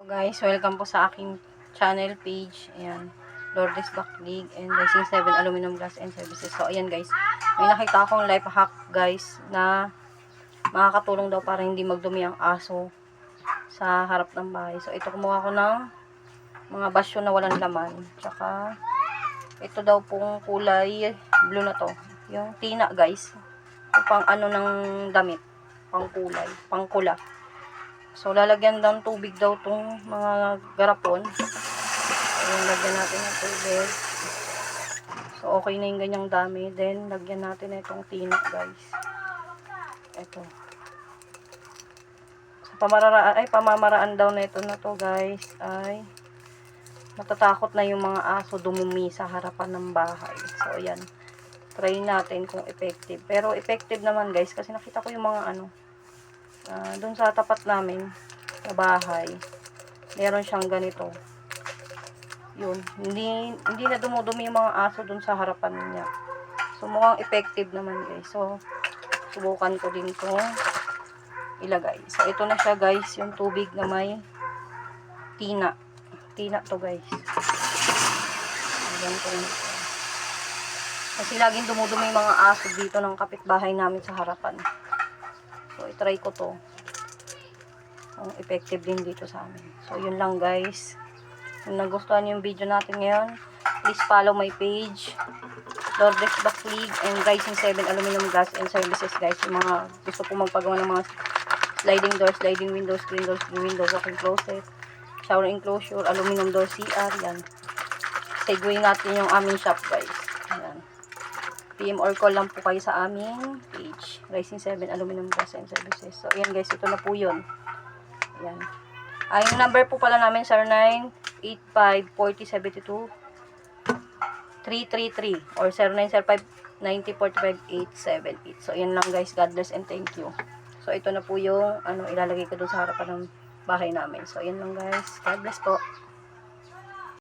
Guys, welcome po sa aking channel page. Ayan, Lourdes Baclig and Rising 7 Aluminum Glass and Services. So, ayan guys, may nakita akong life hack guys na makakatulong daw para hindi magdumi ang aso sa harap ng bahay. So, ito kumuha ko ng mga basyo na walang laman. Tsaka, ito daw pong kulay blue na to. Yung tina guys. Yung pang ano ng damit. Pang kulay. Pang kula. So, lalagyan daw ng tubig daw tong mga garapon. Ayan, lagyan natin ng tubig. So, okay na yung ganyang dami. Then, lagyan natin na itong tina, guys. Ito. So, pamamaraan daw na ito na to, guys, ay natatakot na yung mga aso dumumi sa harapan ng bahay. So, ayan. Try natin kung effective. Pero, effective naman, guys, kasi nakita ko yung mga doon sa tapat namin sa bahay meron siyang ganito, yun, hindi na dumudumi yung mga aso doon sa harapan niya. So mukhang effective naman guys. So subukan ko din to ilagay. So ito na siya guys, yung tubig na may tina to guys. Ganito rin. Kasi laging dumudumi yung mga aso dito ng kapitbahay namin sa harapan. So, itry ko to. Ang effective din dito sa amin. So, yun lang guys. Kung nagustuhan yung video natin ngayon, please follow my page, Lourdes Baclig and Rising 7 Aluminum Glass and Services guys. Yung mga gusto po magpagawa ng mga sliding doors, sliding windows, screen doors, screen windows, walk-in closet, shower enclosure, aluminum door, CR, yan. Seguin natin yung aming shop guys. Yan. PM or call lang po kayo sa aming page, Rising 7 Aluminum Glass and Services. So, ayan guys, ito na po yun. Ayan. Yung number po pala namin, 0985-4072-333 or 0905-9045-878. So, ayan lang guys. God bless and thank you. So, ito na po yung ilalagay ko doon sa harapan ng bahay namin. So, ayan lang guys. God bless po.